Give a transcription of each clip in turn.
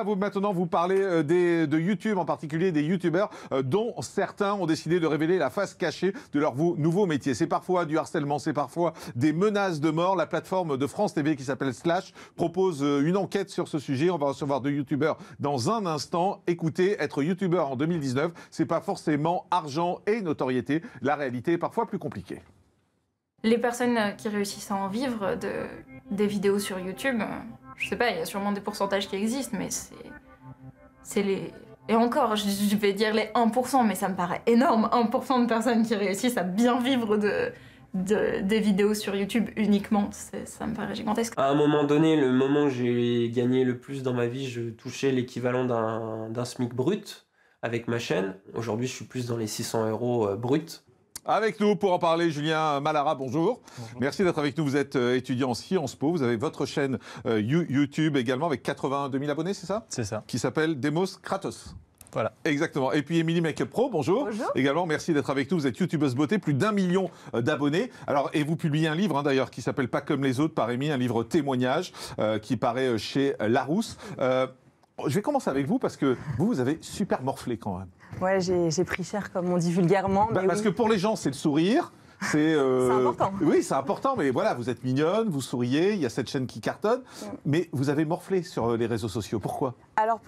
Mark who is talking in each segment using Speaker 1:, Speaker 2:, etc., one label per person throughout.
Speaker 1: Maintenant, vous parlez de YouTube, en particulier des YouTubeurs dont certains ont décidé de révéler la face cachée de leur nouveau métier. C'est parfois du harcèlement, c'est parfois des menaces de mort. La plateforme de France TV qui s'appelle Slash propose une enquête sur ce sujet. On va recevoir 2 YouTubeurs dans un instant. Écoutez, être YouTubeur en 2019, c'est pas forcément argent et notoriété. La réalité est parfois plus compliquée.
Speaker 2: Les personnes qui réussissent à en vivre des vidéos sur YouTube, je sais pas, il y a sûrement des pourcentages qui existent, mais c'est les... Et encore, je vais dire les 1%, mais ça me paraît énorme, 1% de personnes qui réussissent à bien vivre des vidéos sur YouTube uniquement, ça me paraît gigantesque.
Speaker 3: À un moment donné, le moment où j'ai gagné le plus dans ma vie, je touchais l'équivalent d'un SMIC brut avec ma chaîne. Aujourd'hui, je suis plus dans les 600 € bruts.
Speaker 1: Avec nous pour en parler, Julien Malara, bonjour. Bonjour. Merci d'être avec nous. Vous êtes étudiant en Sciences Po. Vous avez votre chaîne YouTube également avec 82 000 abonnés, c'est ça?
Speaker 4: C'est ça.
Speaker 1: Qui s'appelle Demos Kratos.
Speaker 4: Voilà.
Speaker 1: Exactement. Et puis Émilie Make Up Pro, bonjour.
Speaker 5: Bonjour.
Speaker 1: Également, merci d'être avec nous. Vous êtes youtubeuse beauté, plus d'1 million d'abonnés. Alors, et vous publiez un livre d'ailleurs qui s'appelle Pas comme les autres par Émilie, un livre témoignage qui paraît chez Larousse. Je vais commencer avec vous parce que vous avez super morflé quand même.
Speaker 5: Ouais, j'ai pris cher comme on dit vulgairement. Mais
Speaker 1: parce que pour les gens, c'est le sourire. C'est
Speaker 5: important.
Speaker 1: Oui, c'est important, mais voilà, vous êtes mignonne, vous souriez, il y a cette chaîne qui cartonne, mais vous avez morflé sur les réseaux sociaux. Pourquoi ?
Speaker 5: Alors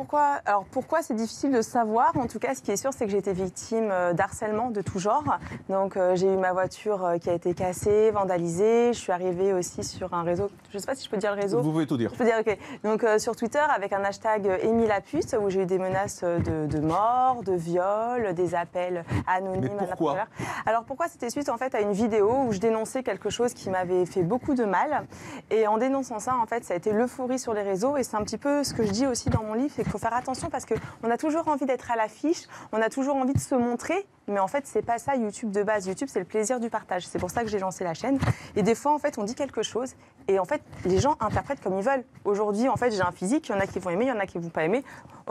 Speaker 5: pourquoi c'est difficile de savoir. En tout cas, ce qui est sûr, c'est que j'ai été victime d'harcèlement de tout genre. Donc j'ai eu ma voiture qui a été cassée, vandalisée. Je suis arrivée aussi sur un réseau, je ne sais pas si je peux dire le réseau.
Speaker 1: Vous pouvez tout dire.
Speaker 5: Je peux dire, ok. Donc sur Twitter avec un hashtag #EmiLapuce où j'ai eu des menaces de mort, de viol, des appels anonymes.
Speaker 1: Mais pourquoi ?
Speaker 5: Alors pourquoi c'était suite en fait à une vidéo où je dénonçais quelque chose qui m'avait fait beaucoup de mal. Et en dénonçant ça, en fait, ça a été l'euphorie sur les réseaux. Et c'est un petit peu ce que je dis aussi dans mon livre, c'est qu'il faut faire attention parce qu'on a toujours envie d'être à l'affiche, on a toujours envie de se montrer. Mais en fait, c'est pas ça YouTube de base. YouTube, c'est le plaisir du partage. C'est pour ça que j'ai lancé la chaîne. Et des fois, en fait, on dit quelque chose et en fait, les gens interprètent comme ils veulent. Aujourd'hui, en fait, j'ai un physique. Il y en a qui vont aimer, il y en a qui vont pas aimer.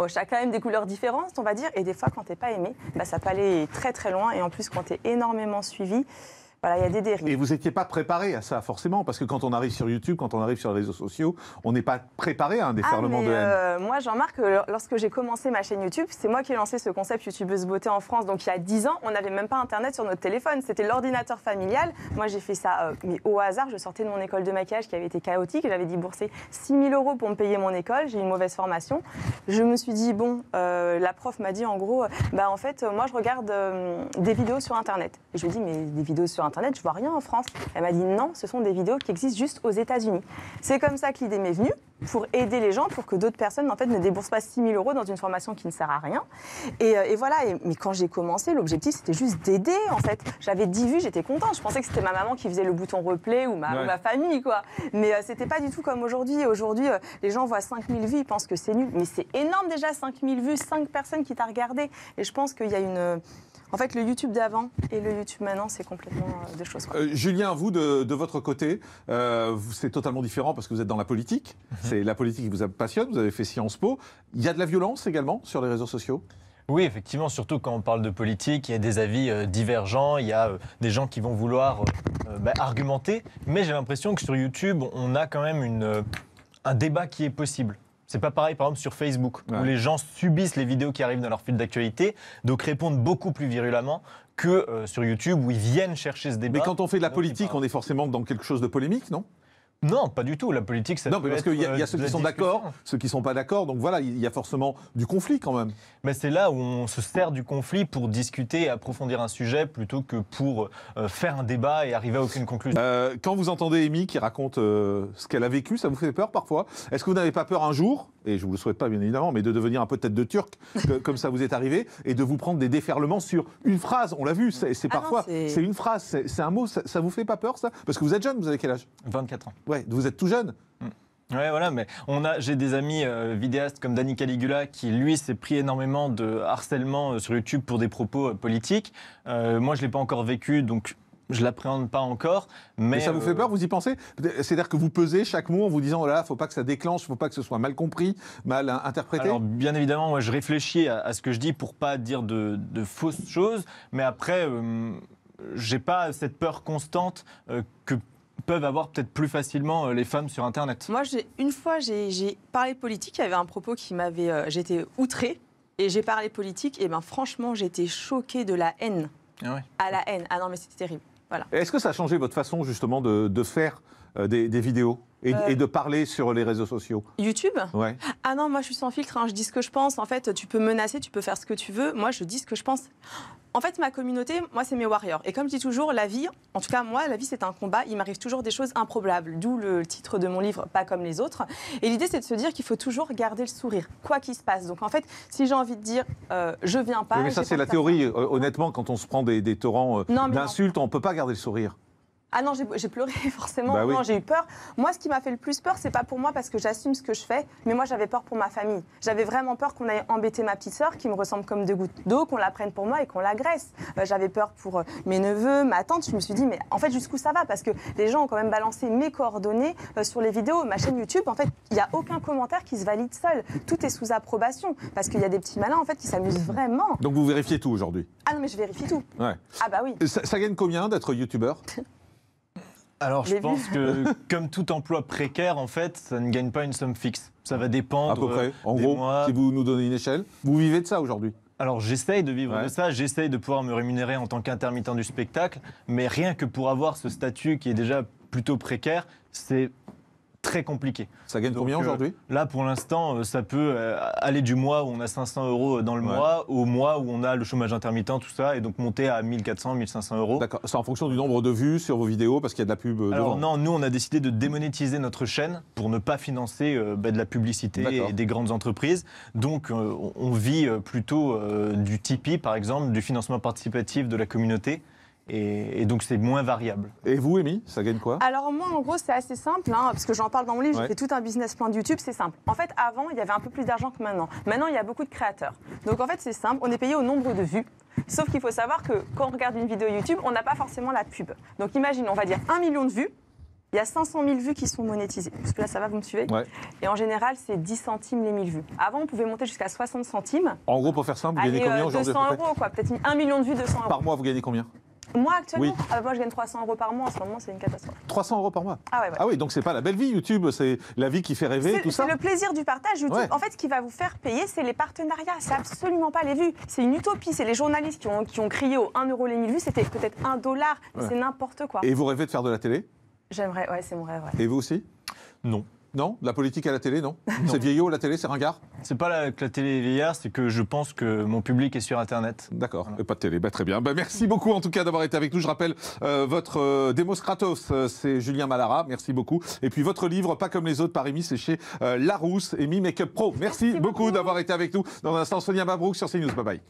Speaker 5: Chacun aime des couleurs différentes, on va dire. Et des fois, quand t'es pas aimé, bah, ça peut aller très très loin. Et en plus, quand t'es énormément suivi, voilà, il y a des dérives.
Speaker 1: Et vous n'étiez pas préparé à ça, forcément, parce que quand on arrive sur YouTube, quand on arrive sur les réseaux sociaux, on n'est pas préparé à un déferlement de haine.
Speaker 5: Moi, Jean-Marc, lorsque j'ai commencé ma chaîne YouTube, c'est moi qui ai lancé ce concept YouTubeuse beauté en France. Donc, il y a 10 ans, on n'avait même pas Internet sur notre téléphone. C'était l'ordinateur familial. Moi, j'ai fait ça, mais au hasard. Je sortais de mon école de maquillage qui avait été chaotique. J'avais déboursé 6 000 € pour me payer mon école. J'ai eu une mauvaise formation. Je me suis dit, bon, la prof m'a dit en gros, en fait, moi, je regarde des vidéos sur Internet. Et je lui ai dit, mais des vidéos sur Internet, je vois rien en France. Elle m'a dit non, ce sont des vidéos qui existent juste aux États-Unis. C'est comme ça que l'idée m'est venue, pour aider les gens, pour que d'autres personnes en fait, ne déboursent pas 6 000 € dans une formation qui ne sert à rien. Et voilà, mais quand j'ai commencé, l'objectif c'était juste d'aider en fait. J'avais 10 vues, j'étais contente. Je pensais que c'était ma maman qui faisait le bouton replay ou ma famille, quoi. Mais c'était pas du tout comme aujourd'hui. Aujourd'hui, les gens voient 5 000 vues, ils pensent que c'est nul. Mais c'est énorme déjà, 5 000 vues, 5 personnes qui t'ont regardé. Et je pense qu'il y a une... En fait, le YouTube d'avant et le YouTube maintenant, c'est complètement deux choses.
Speaker 1: Julien, vous, de votre côté, c'est totalement différent parce que vous êtes dans la politique. C'est la politique qui vous passionne, vous avez fait Sciences Po. Il y a de la violence également sur les réseaux sociaux ?
Speaker 4: Oui, effectivement, surtout quand on parle de politique, il y a des avis divergents, il y a des gens qui vont vouloir argumenter. Mais j'ai l'impression que sur YouTube, on a quand même un débat qui est possible. C'est pas pareil, par exemple, sur Facebook, où les gens subissent les vidéos qui arrivent dans leur fil d'actualité, donc répondent beaucoup plus virulemment que sur YouTube, où ils viennent chercher ce débat.
Speaker 1: Mais quand on fait de la politique, on est forcément dans quelque chose de polémique, non ?
Speaker 4: Non, pas du tout. La politique, ça
Speaker 1: non, parce qu'il y a ceux qui sont d'accord, ceux qui ne sont pas d'accord. Donc voilà, il y a forcément du conflit quand même.
Speaker 4: Mais c'est là où on se sert du conflit pour discuter et approfondir un sujet plutôt que pour faire un débat et arriver à aucune conclusion.
Speaker 1: Quand vous entendez Amy qui raconte ce qu'elle a vécu, ça vous fait peur parfois ? Est-ce que vous n'avez pas peur un jour, et je ne vous le souhaite pas bien évidemment, mais de devenir un peu tête de turc, comme ça vous est arrivé, et de vous prendre des déferlements sur une phrase ? On l'a vu, c'est parfois, c'est une phrase, c'est un mot, ça vous fait pas peur ça ? Parce que vous êtes jeune, vous avez quel âge ?
Speaker 4: 24 ans.
Speaker 1: Ouais, vous êtes tout jeune.
Speaker 4: Ouais, voilà, mais j'ai des amis vidéastes comme Danny Caligula qui, lui, s'est pris énormément de harcèlement sur YouTube pour des propos politiques. Moi, je ne l'ai pas encore vécu, donc je ne l'appréhende pas encore. Mais
Speaker 1: ça vous fait peur, vous y pensez ? C'est-à-dire que vous pesez chaque mot en vous disant, oh là, il ne faut pas que ça déclenche, il ne faut pas que ce soit mal compris, mal interprété ?
Speaker 4: Alors, bien évidemment, moi, je réfléchis à ce que je dis pour ne pas dire de fausses choses, mais après, je n'ai pas cette peur constante que peuvent avoir peut-être plus facilement les femmes sur Internet.
Speaker 5: Moi, une fois, j'ai parlé politique. Il y avait un propos qui m'avait... j'étais outrée et j'ai parlé politique. Et ben franchement, j'étais choquée de la haine.
Speaker 4: Ah ouais.
Speaker 5: À la haine. Ah non, mais c'était terrible. Voilà.
Speaker 1: Est-ce que ça a changé votre façon justement de faire des vidéos et de parler sur les réseaux sociaux?
Speaker 5: YouTube?
Speaker 1: Ouais.
Speaker 5: Ah non, moi je suis sans filtre, hein, je dis ce que je pense. En fait, tu peux menacer, tu peux faire ce que tu veux. Moi, je dis ce que je pense. En fait, ma communauté, moi, c'est mes warriors. Et comme je dis toujours, la vie, en tout cas, moi, la vie, c'est un combat. Il m'arrive toujours des choses improbables. D'où le titre de mon livre, Pas comme les autres. Et l'idée, c'est de se dire qu'il faut toujours garder le sourire, quoi qu'il se passe. Donc, en fait, si j'ai envie de dire, je viens pas.
Speaker 1: Oui, mais ça, c'est la théorie. Honnêtement, quand on se prend des torrents d'insultes, on ne peut pas garder le sourire.
Speaker 5: Ah non, j'ai pleuré forcément,
Speaker 1: Bah oui.
Speaker 5: non, j'ai eu peur. Moi, ce qui m'a fait le plus peur, c'est pas pour moi parce que j'assume ce que je fais, mais moi j'avais peur pour ma famille. J'avais vraiment peur qu'on aille embêter ma petite sœur qui me ressemble comme deux gouttes d'eau, qu'on la prenne pour moi et qu'on l'agresse. J'avais peur pour mes neveux, ma tante. Je me suis dit, mais en fait, jusqu'où ça va? Parce que les gens ont quand même balancé mes coordonnées sur les vidéos. Ma chaîne YouTube, en fait, il n'y a aucun commentaire qui se valide seul. Tout est sous approbation parce qu'il y a des petits malins en fait qui s'amusent vraiment.
Speaker 1: Donc vous vérifiez tout aujourd'hui?
Speaker 5: Ah non, mais je vérifie tout.
Speaker 1: Ouais.
Speaker 5: Ah bah oui.
Speaker 1: Ça gagne combien d'être youtubeur?
Speaker 4: Alors je
Speaker 5: J'ai
Speaker 4: pense
Speaker 5: vu.
Speaker 4: que comme tout emploi précaire, en fait, ça ne gagne pas une somme fixe. Ça va dépendre
Speaker 1: À peu près. En
Speaker 4: des
Speaker 1: gros,
Speaker 4: mois.
Speaker 1: si vous nous donnez une échelle, vous vivez de ça aujourd'hui?
Speaker 4: Alors j'essaye de vivre
Speaker 1: Ouais.
Speaker 4: de ça, j'essaye de pouvoir me rémunérer en tant qu'intermittent du spectacle, mais rien que pour avoir ce statut qui est déjà plutôt précaire, c'est très compliqué.
Speaker 1: Ça gagne
Speaker 4: Donc,
Speaker 1: combien aujourd'hui?
Speaker 4: Là, pour l'instant, ça peut aller du mois où on a 500 € dans le
Speaker 1: Ouais.
Speaker 4: mois au mois où on a le chômage intermittent, tout ça, et donc monter à 1400, 1500 €.
Speaker 1: D'accord. C'est en fonction du nombre de vues sur vos vidéos parce qu'il y a de la pub
Speaker 4: Alors
Speaker 1: devant.
Speaker 4: non, nous on a décidé de démonétiser notre chaîne pour ne pas financer de la publicité
Speaker 1: D'accord.
Speaker 4: et des grandes entreprises. Donc on vit plutôt du Tipeee par exemple, du financement participatif de la communauté. Et donc c'est moins variable.
Speaker 1: Et vous, Amy, ça gagne quoi?
Speaker 5: Alors moi, en gros, c'est assez simple, hein, parce que j'en parle dans mon livre,
Speaker 1: Ouais.
Speaker 5: j'ai fait tout un business plan de YouTube, c'est simple. En fait, avant, il y avait un peu plus d'argent que maintenant. Maintenant, il y a beaucoup de créateurs. Donc en fait, c'est simple, on est payé au nombre de vues. Sauf qu'il faut savoir que quand on regarde une vidéo YouTube, on n'a pas forcément la pub. Donc imagine, on va dire 1 million de vues, il y a 500 000 vues qui sont monétisées. Parce que là, ça va, vous me suivez?
Speaker 1: Ouais.
Speaker 5: Et en général, c'est 10 centimes les 1000 vues. Avant, on pouvait monter jusqu'à 60 centimes.
Speaker 1: En gros, pour faire simple, vous gagnez
Speaker 5: Allez,
Speaker 1: combien aujourd'hui
Speaker 5: 200
Speaker 1: à peu près?
Speaker 5: €, quoi. Peut-être 1 million de vues, 200 €.
Speaker 1: Par mois, vous gagnez combien?
Speaker 5: Moi, actuellement,
Speaker 1: Oui.
Speaker 5: moi, je gagne 300 € par mois. En ce moment, c'est une catastrophe.
Speaker 1: 300 € par mois.
Speaker 5: Ah ouais, ouais.
Speaker 1: Ah oui, donc c'est pas la belle vie YouTube, c'est la vie qui fait rêver, tout ça.
Speaker 5: C'est le plaisir du partage YouTube.
Speaker 1: Ouais.
Speaker 5: En fait, ce qui va vous faire payer, c'est les partenariats. C'est absolument pas les vues. C'est une utopie. C'est les journalistes qui ont crié au 1 € les 1000 vues. C'était peut-être $1. Mais
Speaker 1: Ouais.
Speaker 5: c'est n'importe quoi.
Speaker 1: Et vous rêvez de faire de la télé?
Speaker 5: J'aimerais, ouais, c'est mon rêve. Ouais.
Speaker 1: Et vous aussi?
Speaker 4: Non.
Speaker 1: Non? De la politique à la télé, non? C'est vieillot, la télé, c'est ringard?
Speaker 4: C'est pas que la télé est vieillard, c'est que je pense que mon public est sur Internet.
Speaker 1: D'accord,
Speaker 4: Voilà.
Speaker 1: et pas de télé, très bien. Merci beaucoup en tout cas d'avoir été avec nous. Je rappelle votre Demos Kratos, c'est Julien Malara, merci beaucoup. Et puis votre livre, Pas comme les autres, par Amy, c'est chez Larousse, Amy Makeup Pro. Merci beaucoup d'avoir été avec nous. Dans un instant, Sonia Mabrouk sur CNews, bye bye.